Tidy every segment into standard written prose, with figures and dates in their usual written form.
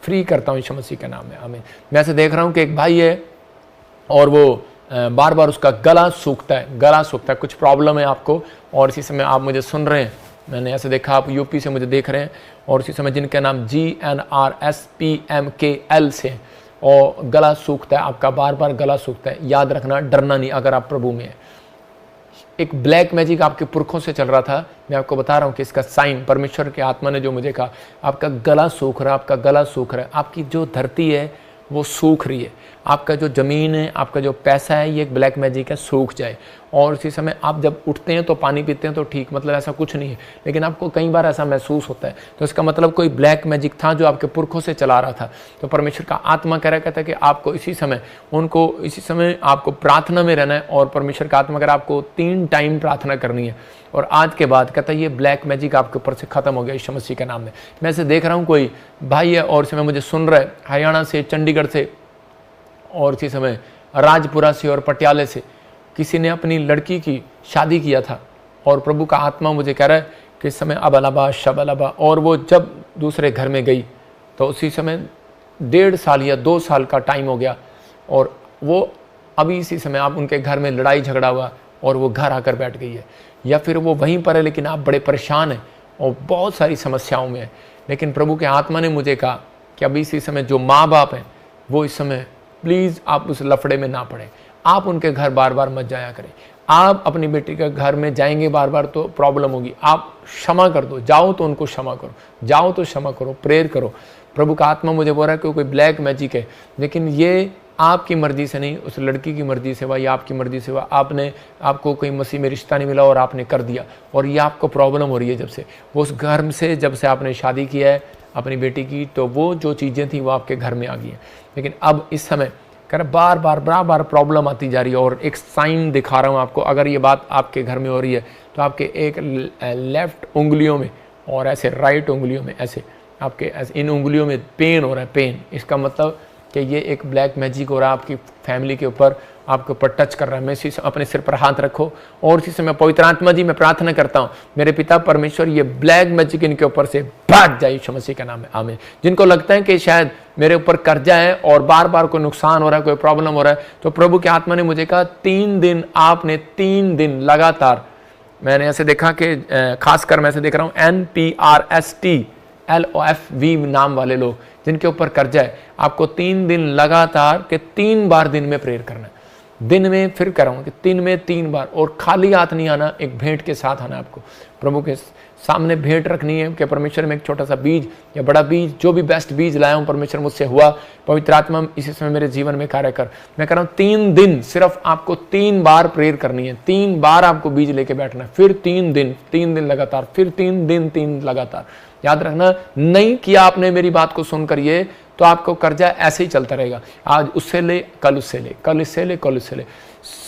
Free करता हूँ यीशु मसीह के नाम में, आमीन। मैं ऐसे देख रहा हूँ कि एक भाई है और वो बार बार उसका गला सूखता है, कुछ प्रॉब्लम है आपको, और इसी समय आप मुझे सुन रहे हैं, मैंने ऐसे देखा आप यूपी से मुझे देख रहे हैं, और इसी समय जिनके नाम GNRSPMKL से, और गला सूखता है आपका, बार बार गला सूखता है। याद रखना, डरना नहीं अगर आप प्रभु में है। एक ब्लैक मैजिक आपके पुरखों से चल रहा था, मैं आपको बता रहा हूँ कि इसका साइन परमेश्वर की आत्मा ने जो मुझे कहा, आपका गला सूख रहा है, आपका गला सूख रहा है, आपकी जो धरती है वो सूख रही है, आपका जो ज़मीन है, आपका जो पैसा है, ये एक ब्लैक मैजिक है, सूख जाए। और इसी समय आप जब उठते हैं तो पानी पीते हैं तो ठीक, मतलब ऐसा कुछ नहीं है, लेकिन आपको कई बार ऐसा महसूस होता है, तो इसका मतलब कोई ब्लैक मैजिक था जो आपके पुरखों से चला रहा था। तो परमेश्वर का आत्मा कह रहा कहता है कि आपको इसी समय आपको प्रार्थना में रहना है, और परमेश्वर का आत्मा कह रहा है आपको 3 टाइम प्रार्थना करनी है, और आज के बाद कहता है ये ब्लैक मैजिक आपके ऊपर से खत्म हो गया यीशु मसीह के नाम में। मैं ऐसे देख रहा हूँ कोई भाई है और इस समय मुझे सुन रहा है, हरियाणा से, चंडीगढ़ से, और इसी समय राजपुरा से और पटियाले से, किसी ने अपनी लड़की की शादी किया था, और प्रभु का आत्मा मुझे कह रहा है कि इस समय अबलबा शबलबा, और वो जब दूसरे घर में गई तो उसी समय 1.5 साल या 2 साल का टाइम हो गया, और वो अभी इसी समय आप उनके घर में लड़ाई झगड़ा हुआ और वो घर आकर बैठ गई है, या फिर वो वहीं पर है लेकिन आप बड़े परेशान हैं और बहुत सारी समस्याओं में है। लेकिन प्रभु के आत्मा ने मुझे कहा कि अभी इसी समय जो माँ बाप हैं वो इस समय प्लीज़ आप उस लफड़े में ना पड़े, आप उनके घर बार बार मत जाया करें। आप अपनी बेटी के घर में जाएंगे बार बार तो प्रॉब्लम होगी, आप क्षमा कर दो, जाओ तो उनको क्षमा करो, जाओ तो क्षमा करो, प्रेयर करो। प्रभु का आत्मा मुझे बोल रहा है कि कोई ब्लैक मैजिक है, लेकिन ये आपकी मर्जी से नहीं, उस लड़की की मर्जी से हुआ या आपकी मर्जी से हुआ। आपको कोई मसीह में रिश्ता नहीं मिला और आपने कर दिया, और ये आपको प्रॉब्लम हो रही है जब से वो उस घर से, जब से आपने शादी किया है अपनी बेटी की, तो वो जो चीज़ें थी वो आपके घर में आ गई हैं। लेकिन अब इस समय कर बार बार प्रॉब्लम आती जा रही है, और एक साइन दिखा रहा हूँ आपको। अगर ये बात आपके घर में हो रही है तो आपके एक लेफ्ट उंगलियों में और ऐसे राइट उंगलियों में, ऐसे आपके ऐसे इन उंगलियों में पेन हो रहा है, पेन। इसका मतलब कि ये एक ब्लैक मैजिक हो रहा है आपकी फैमिली के ऊपर, आपके ऊपर टच कर रहा है। मैं इसी अपने सिर पर हाथ रखो, और इसी समय पवित्र आत्मा जी मैं प्रार्थना करता हूँ, मेरे पिता परमेश्वर ये ब्लैक मैजिक इनके ऊपर से भाग जाए यीशु मसीह के नाम में, आमीन। जिनको लगता है कि शायद मेरे ऊपर कर्जा है और बार बार कोई नुकसान हो रहा है, कोई प्रॉब्लम हो रहा है, तो प्रभु के आत्मा ने मुझे कहा 3 दिन आपने 3 दिन लगातार, मैंने ऐसे देखा कि खासकर मैं ऐसे देख रहा हूँ NPRSTLOFV नाम वाले लोग जिनके ऊपर कर्जा है, आपको 3 दिन लगातार के 3 बार दिन में प्रेयर करना है। दिन में फिर कर रहा हूँ कि 3 में 3 बार, और खाली हाथ नहीं आना, एक भेंट के साथ आना। आपको प्रभु के सामने भेंट रखनी है कि परमेश्वर में एक छोटा सा बीज या बड़ा बीज, जो भी बेस्ट बीज लाया हूँ परमेश्वर मुझसे हुआ, पवित्र आत्मा इसी समय मेरे जीवन में कार्य कर। मैं कह रहा हूँ 3 दिन सिर्फ आपको 3 बार प्रेयर करनी है, 3 बार आपको बीज लेके बैठना है, फिर 3 दिन लगातार, फिर 3 दिन लगातार। याद रखना, नहीं किया आपने मेरी बात को सुनकर ये, तो आपको कर्जा ऐसे ही चलता रहेगा। आज उससे ले, कल उससे ले, कल इससे ले, कल उससे ले।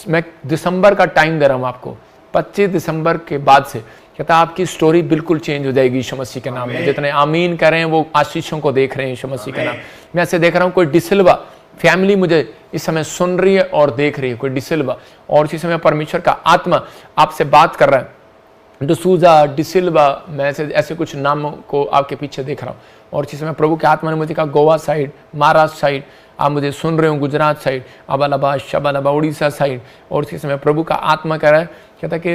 मैं दिसंबर का टाइम दे रहा हूँ आपको, 25 दिसंबर के बाद से कहता आपकी स्टोरी बिल्कुल चेंज हो जाएगी यीशु मसीह के नाम में। जितने आमीन कर रहे हैं वो आशीषों को देख रहे हैं यीशु मसीह के नाम। मैं ऐसे देख रहा हूँ कोई डिसिल्वा फैमिली मुझे इस समय सुन रही है और देख रही है, कोई डिसिल्वा, और इसी समय परमेश्वर का आत्मा आपसे बात कर रहा है। डिसूजा, डिसिल्वा, मैं ऐसे कुछ नामों को आपके पीछे देख रहा हूँ, और इसी समय प्रभु के आत्मा ने मुझे कहा गोवा साइड, महाराष्ट्र साइड, आप मुझे सुन रहे हो, गुजरात साइड, अबलबा शबलबा, उड़ीसा साइड। और इसी समय प्रभु का आत्मा कह रहा है, कहता कि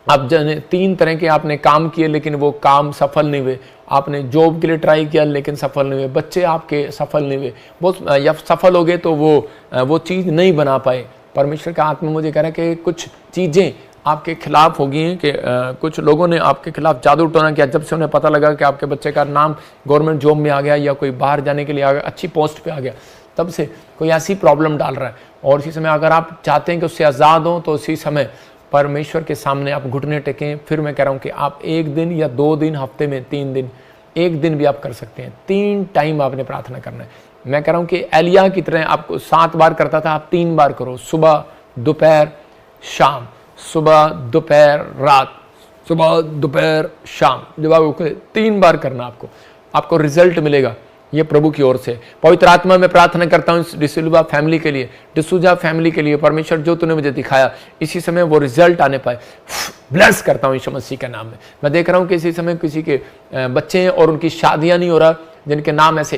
आप 3 तरह के आपने काम किए लेकिन वो काम सफल नहीं हुए। आपने जॉब के लिए ट्राई किया लेकिन सफल नहीं हुए, बच्चे आपके सफल नहीं हुए, बहुत या सफल हो गए तो वो चीज़ नहीं बना पाए। परमेश्वर का आत्मा मुझे कह रहा है कि कुछ चीज़ें आपके खिलाफ हो गई हैं, कि कुछ लोगों ने आपके खिलाफ जादू टोना किया। जब से उन्हें पता लगा कि आपके बच्चे का नाम गवर्नमेंट जॉब में आ गया या कोई बाहर जाने के लिए आ गया, अच्छी पोस्ट पे आ गया, तब से कोई ऐसी प्रॉब्लम डाल रहा है। और इसी समय अगर आप चाहते हैं कि उससे आज़ाद हो तो इसी समय परमेश्वर के सामने आप घुटने टेकें। फिर मैं कह रहा हूँ कि आप 1 दिन या 2 दिन, हफ्ते में 3 दिन, 1 दिन भी आप कर सकते हैं। 3 टाइम आपने प्रार्थना करना है। मैं कह रहा हूँ कि एलिया की तरह आपको 7 बार करता था, आप 3 बार करो, सुबह, दोपहर, शाम, सुबह, दोपहर, रात, सुबह, दोपहर, शाम। जब आप 3 बार करना, आपको रिजल्ट मिलेगा, ये प्रभु की ओर से। पवित्र आत्मा में प्रार्थना करता हूँ डिसिल्वा फैमिली के लिए, डिसूजा फैमिली के लिए, परमेश्वर जो तूने मुझे दिखाया इसी समय वो रिजल्ट आने पाए। ब्लेस करता हूँ यीशु मसीह के नाम में। मैं देख रहा हूँ कि इसी समय किसी के बच्चे हैं और उनकी शादियाँ नहीं हो रहा, जिनके नाम ऐसे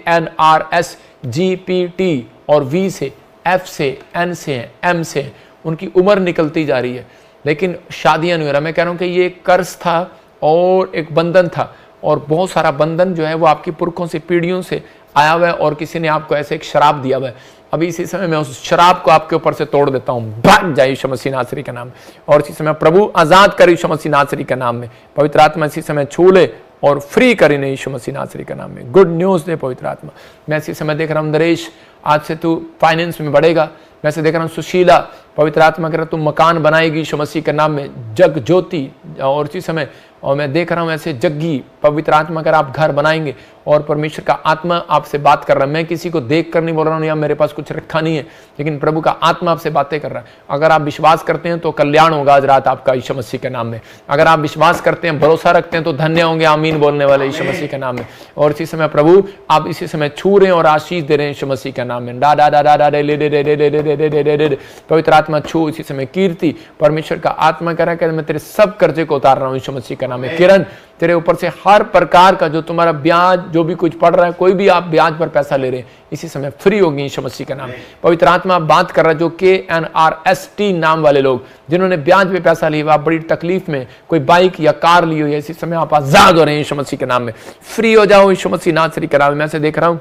ANRSGPT और V से, F से, N से हैं, M से हैं, उनकी उम्र निकलती जा रही है लेकिन शादियां नहीं हो रहा। मैं कह रहा हूं कि ये एक कर्ज था और एक बंधन था, और बहुत सारा बंधन जो है वो आपकी पुरखों से, पीढ़ियों से आया हुआ है, और किसी ने आपको ऐसे एक शराब दिया हुआ है। अभी इसी समय मैं उस शराब को आपके ऊपर से तोड़ देता हूं, भाग जाए यीशु मसीह नासरी के नाम में। और इसी समय प्रभु आजाद करे यीशु मसीह नासरी के नाम में। पवित्र आत्मा इसी समय छू ले और फ्री करे ने यीशु मसीह नासरी के नाम में। गुड न्यूज दे पवित्र आत्मा। मैं इसी समय देख रहा हूं नरेश, आज से तू फाइनेंस में बढ़ेगा। मैं से देख रहा हूं सुशीला, पवित्र आत्मा कह रहा तुम मकान बनाएगी यीशु मसीह के नाम में। जग ज्योति, और इसी समय और मैं देख रहा हूं ऐसे जग्गी, पवित्र आत्मा कर आप घर बनाएंगे, और परमेश्वर का आत्मा आपसे बात कर रहा है। मैं किसी को देख कर नहीं बोल रहा हूं या मेरे पास कुछ रखा नहीं है, लेकिन प्रभु का आत्मा आपसे बातें कर रहा है। अगर आप विश्वास करते हैं तो कल्याण होगा आज रात आपका यीशु मसीह के नाम में। अगर आप विश्वास करते हैं, भरोसा रखते हैं, तो धन्य होंगे आमीन बोलने वाले यीशु मसीह के नाम में। और इसी समय प्रभु आप इसी समय छू रहे हैं और आशीष दे रहे हैं यीशु मसीह के नाम में। डा डा डा डा डा डे डे डे डे डे डे डे डे डे। पवित्र आत्मा छू इसी समय। कीर्ति, परमेश्वर का आत्मा कह रहा है कि मैं तेरे सब कर्जे को उतार रहा हूं यीशु मसीह के नाम में। किरण, तेरे ऊपर से हर प्रकार का जो तुम्हारा ब्याज, जो भी कुछ पड़ रहा है, कोई भी आप ब्याज पर पैसा ले रहे हैं, इसी समय फ्री होगी यीशु मसीह का नाम। पवित्र आत्मा बात कर रहा है जो KNRST नाम वाले लोग, जिन्होंने ब्याज पे पैसा लिया, आप बड़ी तकलीफ में, कोई बाइक या कार ली हुई है, इसी समय आप आजाद हो रहे हैं यीशु मसीह के नाम में। फ्री हो जाओ यीशु मसीह नासरी के नाम में। मैं से देख रहा हूं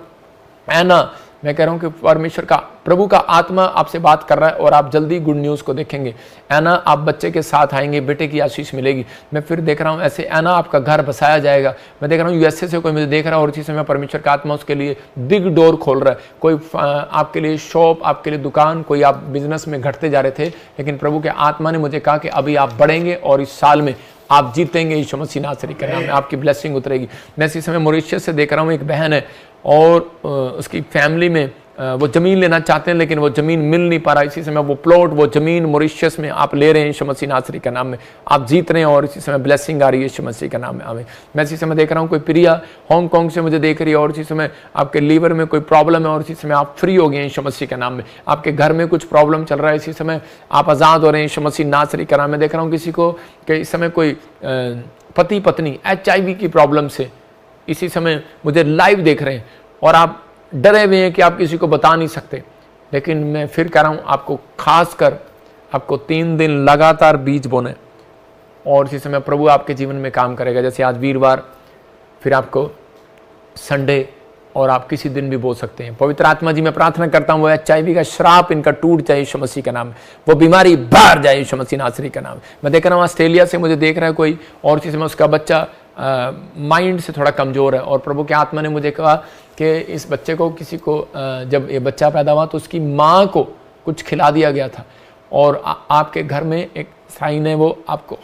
ऐना, मैं कह रहा हूं कि परमेश्वर का, प्रभु का आत्मा आपसे बात कर रहा है और आप जल्दी गुड न्यूज को देखेंगे। ऐना, आप बच्चे के साथ आएंगे, बेटे की आशीष मिलेगी। मैं फिर देख रहा हूं ऐसे ऐना, आपका घर बसाया जाएगा। मैं देख रहा हूं USA से कोई मुझे देख रहा है, और इसी समय परमेश्वर का आत्मा उसके लिए बिग डोर खोल रहा है। कोई आपके लिए शॉप, आपके लिए दुकान, कोई आप बिजनेस में घटते जा रहे थे, लेकिन प्रभु के आत्मा ने मुझे कहा कि अभी आप बढ़ेंगे और इस साल में आप जीतेंगे यीशु मसीह नासरी के नाम में। आपकी ब्लेसिंग उतरेगी। मैं इसी समय मॉरिशस से देख रहा हूँ, एक बहन है और उसकी फैमिली में वो ज़मीन लेना चाहते हैं, लेकिन वो ज़मीन मिल नहीं पा रहा। इसी समय वो प्लॉट, वो ज़मीन मॉरिशस में आप ले रहे हैं यीशु मसीह नासरी के नाम में। आप जीत रहे हैं और इसी समय ब्लेसिंग आ रही है यीशु मसीह के नाम में। आमीन। मैं इसी समय देख रहा हूँ कोई प्रिया हांगकांग से मुझे देख रही है, और इसी समय आपके लीवर में कोई प्रॉब्लम है, और इसी समय आप फ्री हो गए यीशु मसीह के नाम में। आपके घर में कुछ प्रॉब्लम चल रहा है, इसी समय आप आज़ाद हो रहे हैं यीशु मसीह नासरी के नाम में। देख रहा हूँ किसी को कि इस समय कोई पति पत्नी HIV की प्रॉब्लम से इसी समय मुझे लाइव देख रहे हैं, और आप डरे हुए हैं कि आप किसी को बता नहीं सकते। लेकिन मैं फिर कह रहा हूं, आपको खासकर आपको 3 दिन लगातार बीज बोने, और इसी समय प्रभु आपके जीवन में काम करेगा। जैसे आज वीरवार, फिर आपको संडे, और आप किसी दिन भी बो सकते हैं। पवित्र आत्मा जी मैं प्रार्थना करता हूं, वो HIV का श्राप इनका टूट जाए यीशु मसीह का नाम में। वो बीमारी बाहर जाए यीशु मसीह नासरी का नाम। मैं देख रहा हूँ ऑस्ट्रेलिया से मुझे देख रहा है कोई, और इसी समय उसका बच्चा माइंड से थोड़ा कमज़ोर है, और प्रभु के आत्मा ने मुझे कहा कि इस बच्चे को, किसी को जब ये बच्चा पैदा हुआ तो उसकी माँ को कुछ खिला दिया गया था, और आपके घर में एक साइन है, वो आपको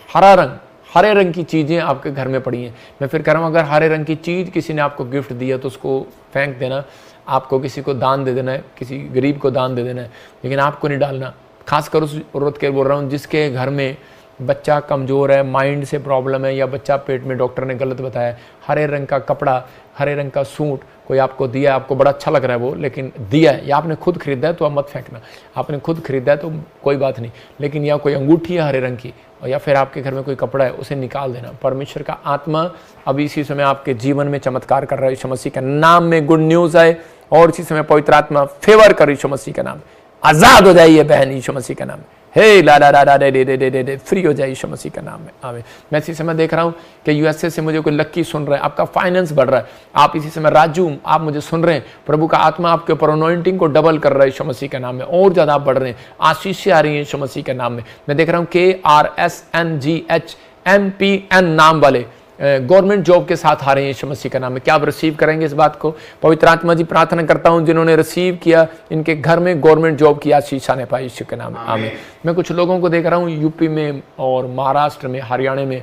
हरे रंग की चीज़ें आपके घर में पड़ी हैं। मैं फिर कह रहा हूँ, अगर हरे रंग की चीज़ किसी ने आपको गिफ्ट दी है तो उसको फेंक देना, आपको किसी को दान दे देना है, किसी गरीब को दान दे देना है, लेकिन आपको नहीं डालना। खासकर उस औरत के बोल रहा हूँ जिसके घर में बच्चा कमज़ोर है, माइंड से प्रॉब्लम है, या बच्चा पेट में डॉक्टर ने गलत बताया। हरे रंग का कपड़ा, हरे रंग का सूट कोई आपको दिया, आपको बड़ा अच्छा लग रहा है वो, लेकिन दिया है, या आपने खुद खरीदा है तो आप मत फेंकना। आपने खुद खरीदा है तो कोई बात नहीं, लेकिन या कोई अंगूठी है हरे रंग की, और या फिर आपके घर में कोई कपड़ा है, उसे निकाल देना। परमेश्वर का आत्मा अभी इसी समय आपके जीवन में चमत्कार कर रहा है यीशु मसीह के नाम में। गुड न्यूज़ आए, और इसी समय पवित्र आत्मा फेवर कर यीशु मसीह का नाम। आज़ाद हो जाइए बहन यीशु मसीह का नाम। हे ला ला ला ला डे डे डे डे डे, फ्री हो जाए यीशु मसीह का नाम में। आमीन। मैं इसी समय देख रहा हूँ कि USA से मुझे कोई लक्की सुन रहा है, आपका फाइनेंस बढ़ रहा है। आप इसी समय राजू, आप मुझे सुन रहे हैं, प्रभु का आत्मा आपके ऊपर अनॉइंटिंग को डबल कर रहा है यीशु मसीह के नाम में, और ज़्यादा आप बढ़ रहे हैं, आशीष आ रही है यीशु मसीह के नाम में। मैं देख रहा हूँ KRSNGHMPN नाम वाले गवर्नमेंट जॉब के साथ आ रहे हैं यीशु मसीह का नाम में। क्या आप रिसीव करेंगे इस बात को? पवित्र आत्मा जी प्रार्थना करता हूं जिन्होंने रिसीव किया, इनके घर में गवर्नमेंट जॉब की आशीष आने पाए यीशु के नाम में। आमीन। मैं कुछ लोगों को देख रहा हूं यूपी में और महाराष्ट्र में, हरियाणा में,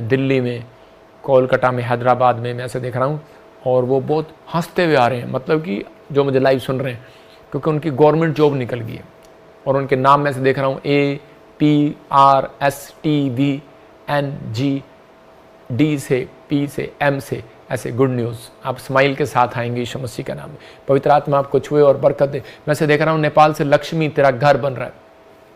दिल्ली में, कोलकाता में, हैदराबाद में, मैं ऐसे देख रहा हूँ, और वो बहुत हंसते हुए आ रहे हैं, मतलब कि जो मुझे लाइव सुन रहे हैं, क्योंकि उनकी गवर्नमेंट जॉब निकल गई है। और उनके नाम में से देख रहा हूँ APRSTVNG, D से, P से, M से, ऐसे गुड न्यूज़। आप स्माइल के साथ आएंगे यीशु मसीह का नाम में। पवित्र आत्मा आपको छुए और बरकत दे। मैं से देख रहा हूँ नेपाल से लक्ष्मी, तेरा घर बन रहा है।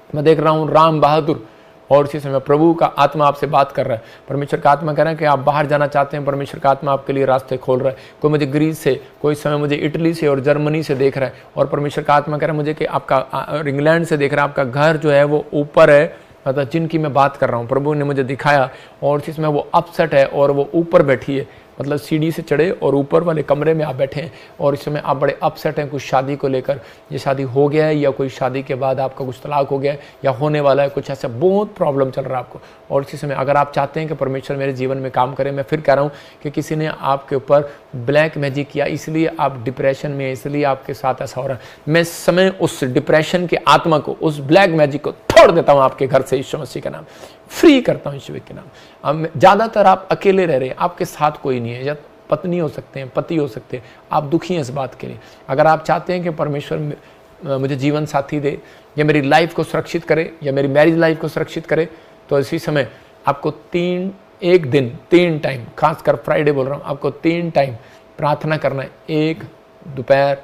मैं देख रहा हूँ राम बहादुर, और इसी समय प्रभु का आत्मा आपसे बात कर रहा है। परमेश्वर का आत्मा कह रहा है कि आप बाहर जाना चाहते हैं, परमेश्वर का आत्मा आपके लिए रास्ते खोल रहा है। कोई मुझे ग्रीस से, कोई समय मुझे इटली से और जर्मनी से देख रहा है, और परमेश्वर का आत्मा कह रहा है मुझे कि आपका इंग्लैंड से देख रहा है, आपका घर जो है वो ऊपर है, मतलब जिनकी मैं बात कर रहा हूँ प्रभु ने मुझे दिखाया, और इसमें वो अपसेट है और वो ऊपर बैठी है, मतलब सीढ़ी से चढ़े और ऊपर वाले कमरे में आप बैठे हैं, और इस समय आप बड़े अपसेट हैं कुछ शादी को लेकर। ये शादी हो गया है या कोई शादी के बाद आपका कुछ तलाक हो गया है या होने वाला है, कुछ ऐसा बहुत प्रॉब्लम चल रहा है आपको। और इसी समय अगर आप चाहते हैं कि परमेश्वर मेरे जीवन में काम करे, मैं फिर कह रहा हूँ कि किसी ने आपके ऊपर ब्लैक मैजिक किया, इसलिए आप डिप्रेशन में, इसलिए आपके साथ ऐसा हो रहा है। मैं इस समय उस डिप्रेशन के आत्मा को, उस ब्लैक मैजिक को तोड़ देता हूँ आपके घर से, यीशु मसीह का नाम, फ्री करता हूँ यीशु के नाम। अब ज़्यादातर आप अकेले रह रहे हैं, आपके साथ कोई नहीं है, या पत्नी हो सकते हैं, पति हो सकते हैं, आप दुखी हैं इस बात के लिए। अगर आप चाहते हैं कि परमेश्वर मुझे जीवन साथी दे, या मेरी लाइफ को सुरक्षित करे, या मेरी मैरिज लाइफ को सुरक्षित करे, तो इसी समय आपको 3 टाइम, खासकर फ्राइडे बोल रहा हूँ, आपको 3 टाइम प्रार्थना करना है। 1 दोपहर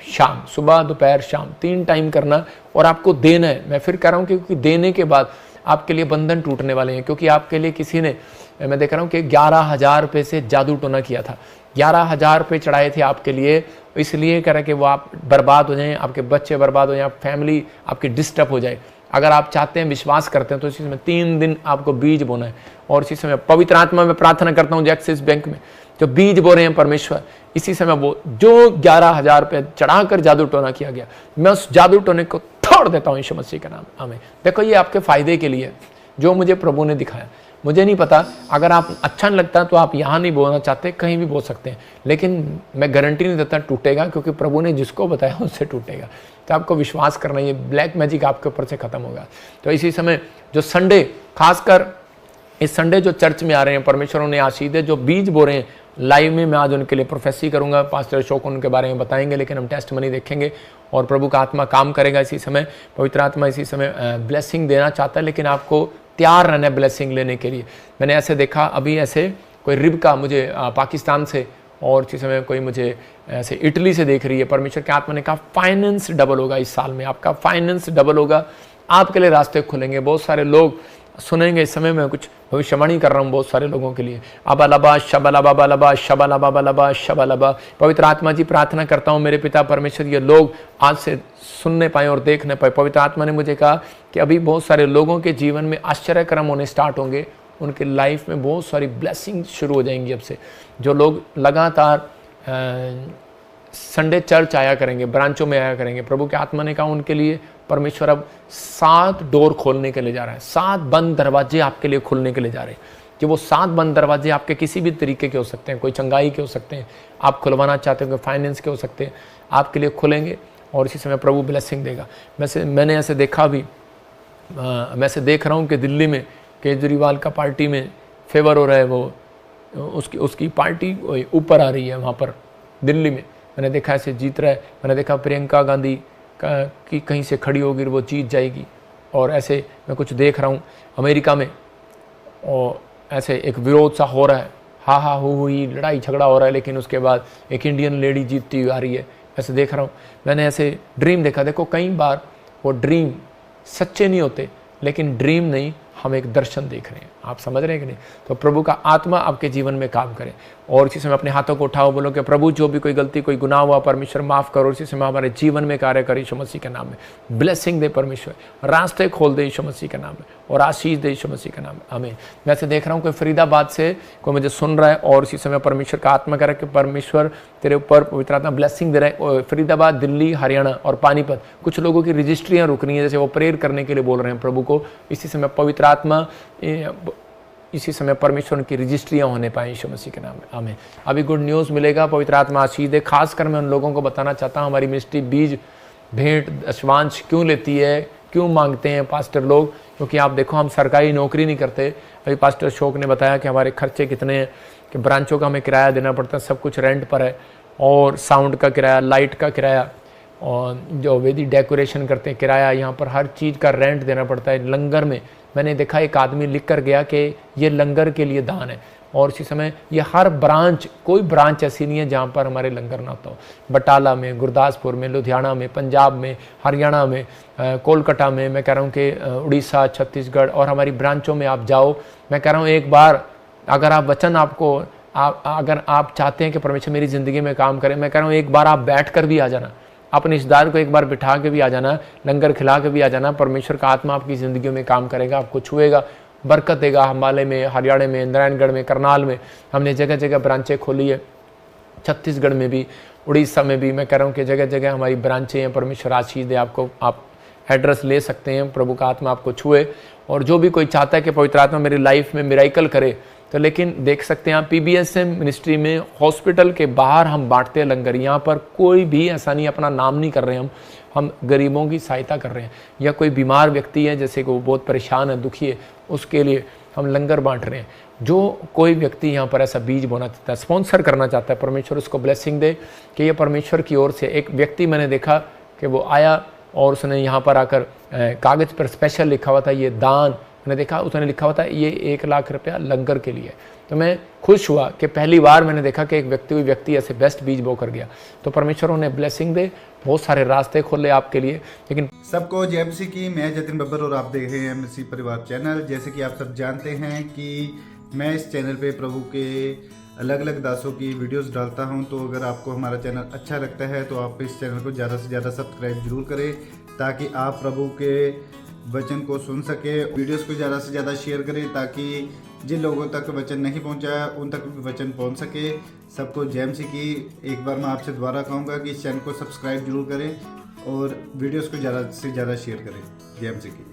शाम, सुबह दोपहर शाम 3 टाइम करना, और आपको देना है। मैं फिर कह रहा हूँ क्योंकि देने के बाद आपके लिए बंधन टूटने वाले हैं, क्योंकि आपके लिए किसी ने, मैं देख रहा हूँ कि 11,000 रुपये से जादू टोना किया था, 11,000 रुपये चढ़ाए थे आपके लिए, इसलिए कह रहा कि वो आप बर्बाद हो जाएं, आपके बच्चे बर्बाद हो जाएं, आप फैमिली आपकी डिस्टर्ब हो जाए। अगर आप चाहते हैं, विश्वास करते हैं, तो इसी समय 3 दिन आपको बीज बोना है। और इसी समय पवित्र आत्मा में प्रार्थना करता हूँ, जो एक्सिस बैंक में जो बीज बो रहे हैं परमेश्वर, इसी समय वो जो 11,000 रुपये चढ़ाकर जादू टोना किया गया, मैं उस जादू टोने को तोड़ देता हूँ यीशु मसीह का नाम, आमीन। देखो ये आपके फायदे के लिए जो मुझे प्रभु ने दिखाया। मुझे नहीं पता, अगर आप अच्छा नहीं लगता तो आप यहाँ नहीं बोलना चाहते, कहीं भी बोल सकते हैं, लेकिन मैं गारंटी नहीं देता टूटेगा, क्योंकि प्रभु ने जिसको बताया उससे टूटेगा। तो आपको विश्वास करना, ये ब्लैक मैजिक आपके ऊपर से खत्म होगा। तो इसी समय जो संडे, खासकर इस संडे जो चर्च में आ रहे हैं, परमेश्वर उन्हें आशीष दे, जो बीज बो रहे हैं लाइव में, मैं आज उनके लिए प्रोफेसी करूंगा, पास्टर अशोक उनके बारे में बताएंगे, लेकिन हम टेस्ट मनी देखेंगे और प्रभु का आत्मा काम करेगा। इसी समय पवित्र आत्मा इसी समय ब्लेसिंग देना चाहता है, लेकिन आपको तैयार रहना है ब्लेसिंग लेने के लिए। मैंने ऐसे देखा, अभी ऐसे कोई रिबका मुझे पाकिस्तान से, और इसी समय कोई मुझे ऐसे इटली से देख रही है। परमेश्वर के आत्मा ने कहा फाइनेंस डबल होगा इस साल में, आपका फाइनेंस डबल होगा, आपके लिए रास्ते खुलेंगे। बहुत सारे लोग सुनेंगे इस समय, मैं कुछ भविष्यवाणी कर रहा हूँ बहुत सारे लोगों के लिए। अबलबा शबलबा बलबा शबलबा बलबा शबलबा। पवित्र आत्मा जी, प्रार्थना करता हूँ मेरे पिता परमेश्वर, ये लोग आज से सुनने पाए और देखने पाए। पवित्र आत्मा ने मुझे कहा कि अभी बहुत सारे लोगों के जीवन में आश्चर्यक्रम होने स्टार्ट होंगे, उनके लाइफ में बहुत सारी ब्लेसिंग शुरू हो जाएंगी अब से। जो लोग लगातार संडे चर्च आया करेंगे, ब्रांचों में आया करेंगे, प्रभु के आत्मा ने कहा उनके लिए परमेश्वर अब 7 डोर खोलने के लिए जा रहा है, 7 बंद दरवाजे आपके लिए खुलने के लिए जा रहे हैं। कि वो 7 बंद दरवाजे आपके किसी भी तरीके के हो सकते हैं, कोई चंगाई के हो सकते हैं, आप खुलवाना चाहते हो, कोई फाइनेंस के हो सकते हैं, आपके लिए खुलेंगे और इसी समय प्रभु ब्लेसिंग देगा। मैंने ऐसे देखा भी, मैं ऐसे देख रहा हूँ कि दिल्ली में केजरीवाल का पार्टी में फेवर हो रहा है, वो उसकी पार्टी ऊपर आ रही है वहाँ पर दिल्ली में। मैंने देखा ऐसे जीत रहा है। मैंने देखा प्रियंका गांधी की कहीं से खड़ी होगी, वो जीत जाएगी। और ऐसे मैं कुछ देख रहा हूँ अमेरिका में, और ऐसे एक विरोध सा हो रहा है, हा हा हो हुई लड़ाई झगड़ा हो रहा है, लेकिन उसके बाद एक इंडियन लेडी जीतती हुई आ रही है। ऐसे देख रहा हूँ। मैंने ऐसे ड्रीम देखा। देखो कई बार वो ड्रीम सच्चे नहीं होते, लेकिन ड्रीम नहीं, हम एक दर्शन देख रहे हैं। आप समझ रहे हैं कि नहीं? तो प्रभु का आत्मा आपके जीवन में काम करे। और इसी समय अपने हाथों को उठाओ, बोलो कि प्रभु जो भी कोई गलती, कोई गुनाह हुआ परमेश्वर माफ़ करो। इसी समय हमारे जीवन में कार्य करे यीशु मसीह के नाम में। ब्लेसिंग दे परमेश्वर, रास्ते खोल दे यीशु मसीह के नाम में, और आशीष दे यीशु मसीह के नाम में। आमीन। मैं ऐसे देख रहा हूँ कोई फरीदाबाद से कोई मुझे सुन रहा है, और इसी समय परमेश्वर का आत्मा कह रहा है कि परमेश्वर तेरे ऊपर पवित्र आत्मा ब्लेसिंग दे रहा है। फरीदाबाद, दिल्ली, हरियाणा और पानीपत, कुछ लोगों की रजिस्ट्रियाँ रुक रही हैं, जैसे वो प्रेयर करने के लिए बोल रहे हैं प्रभु को। इसी समय पवित्र आत्मा, इसी समय परमेश्वर उनकी रजिस्ट्रियाँ होने पाए यीशु मसीह के नाम में। आमीन। अभी गुड न्यूज़ मिलेगा, पवित्र आत्मा आशीष दे। खासकर मैं उन लोगों को बताना चाहता हूँ, हमारी मिनिस्ट्री बीज, भेंट, दशवांश क्यों लेती है, क्यों मांगते हैं पास्टर लोग, क्योंकि आप देखो हम सरकारी नौकरी नहीं करते। अभी पास्टर अशोक ने बताया कि हमारे खर्चे कितने हैं, कि ब्रांचों का हमें किराया देना पड़ता है, सब कुछ रेंट पर है, और साउंड का किराया, लाइट का किराया, और जो वेदी डेकोरेशन करते हैं किराया, यहाँ पर हर चीज़ का रेंट देना पड़ता है। लंगर में मैंने देखा एक आदमी लिख कर गया कि ये लंगर के लिए दान है। और इसी समय ये हर ब्रांच, कोई ब्रांच ऐसी नहीं है जहाँ पर हमारे लंगर ना होता हो। बटाला में, गुरदासपुर में, लुधियाना में, पंजाब में, हरियाणा में, कोलकाता में, मैं कह रहा हूँ कि उड़ीसा, छत्तीसगढ़ और हमारी ब्रांचों में आप जाओ। मैं कह रहा हूँ एक बार अगर आप वचन आपको अगर आप चाहते हैं कि परमेश्वर मेरी ज़िंदगी में काम करे, मैं कह रहा हूँ एक बार आप बैठ कर भी आ जाना, अपने रिश्तेदार को एक बार बिठा के भी आ जाना, लंगर खिला के भी आ जाना। परमेश्वर का आत्मा आपकी ज़िंदगी में काम करेगा, आपको छुएगा, बरकत देगा। हिमालय में, हरियाणा में, नारायणगढ़ में, करनाल में हमने जगह जगह ब्रांचें खोली है, छत्तीसगढ़ में भी, उड़ीसा में भी। मैं कह रहा हूँ कि जगह जगह हमारी ब्रांचें हैं। परमेश्वर आशीष दे आपको, आप एड्रेस ले सकते हैं, प्रभु का आत्मा आपको छुए। और जो भी कोई चाहता है कि पवित्र आत्मा मेरी लाइफ में मिराइकल करे, तो लेकिन देख सकते हैं आप PBSM मिनिस्ट्री में हॉस्पिटल के बाहर हम बांटते हैं लंगर। यहाँ पर कोई भी ऐसा नहीं, अपना नाम नहीं कर रहे हम गरीबों की सहायता कर रहे हैं, या कोई बीमार व्यक्ति है जैसे कि वो बहुत परेशान है, दुखी है, उसके लिए हम लंगर बांट रहे हैं। जो कोई व्यक्ति यहाँ पर ऐसा बीज बोना चाहता है, स्पॉन्सर करना चाहता है, परमेश्वर उसको ब्लेसिंग दे कि ये परमेश्वर की ओर से। एक व्यक्ति मैंने देखा कि वो आया और उसने यहाँ पर आकर कागज़ पर स्पेशल लिखा हुआ था ये दान, मैंने देखा उसने लिखा हुआ था ये 1 लाख रुपया लंगर के लिए। तो मैं खुश हुआ कि पहली बार मैंने देखा कि एक व्यक्ति ऐसे बेस्ट बीज बो कर गया। तो परमेश्वर उन्हें ब्लेसिंग दे, बहुत सारे रास्ते खोले आपके लिए। लेकिन सबको जय मसीह की, मैं जतिन बब्बर और आप देख रहे हैं मसीह परिवार चैनल। जैसे कि आप सब जानते हैं कि मैं इस चैनल पे प्रभु के अलग अलग दासों की वीडियोस डालता हूं, तो अगर आपको हमारा चैनल अच्छा लगता है तो आप इस चैनल को ज़्यादा से ज़्यादा सब्सक्राइब जरूर करें, ताकि आप प्रभु के वचन को सुन सके। वीडियोस को ज़्यादा से ज़्यादा शेयर करें, ताकि जिन लोगों तक वचन नहीं पहुंचा उन तक भी वचन पहुंच सके। सबको जय मसीह की। एक बार मैं आपसे दोबारा कहूँगा कि इस चैनल को सब्सक्राइब जरूर करें और वीडियोस को ज़्यादा से ज़्यादा शेयर करें। जय मसीह की।